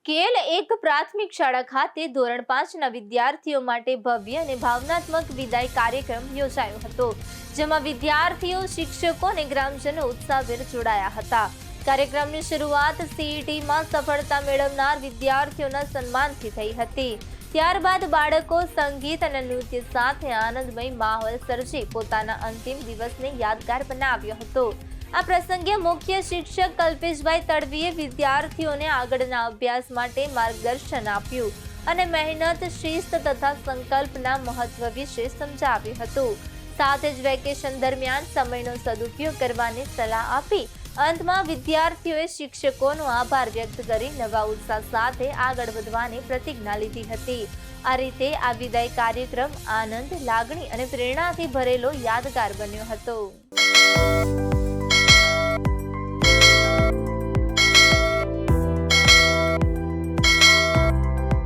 કેલ એક પ્રાથમિક શાળા ખાતે ધોરણ 5ના વિદ્યાર્થીઓ માટે ભવ્ય અને ભાવનાત્મક વિદાય કાર્યક્રમ યોજાયો હતો, જેમાં વિદ્યાર્થીઓ, શિક્ષકો અને ગ્રામજનો ઉત્સાહભેર જોડાયા હતા. કાર્યક્રમની શરૂઆત સીઈટીમાં સફળતા મેળવનાર વિદ્યાર્થીઓના સન્માનથી થઈ હતી. ત્યારબાદ બાળકો સંગીત અને નૃત્ય સાથે આનંદમય માહોલ સર્જી પોતાના અંતિમ દિવસને યાદગાર બનાવ્યો હતો. આ પ્રસંગે મુખ્ય શિક્ષક કલ્પેશભાઈ તડવીએ વિદ્યાર્થીઓને આગળના અભ્યાસ માટે માર્ગદર્શન આપ્યું અને મહેનત, શિસ્ત તથા સંકલ્પના મહત્વ વિશે સમજાવ્યું હતું. સાથે જ વેકેશન દરમિયાન સમયનો સદુપયોગ કરવાની સલાહ આપી અંતમાં વિદ્યાર્થીઓએ શિક્ષકોનો આભાર વ્યક્ત કરી નવા ઉત્સાહ સાથે આગળ વધવાની પ્રતિજ્ઞા લીધી હતી. આ રીતે આ વિદાય કાર્યક્રમ આનંદ, લાગણી અને પ્રેરણાથી ભરેલો યાદગાર બન્યો હતો.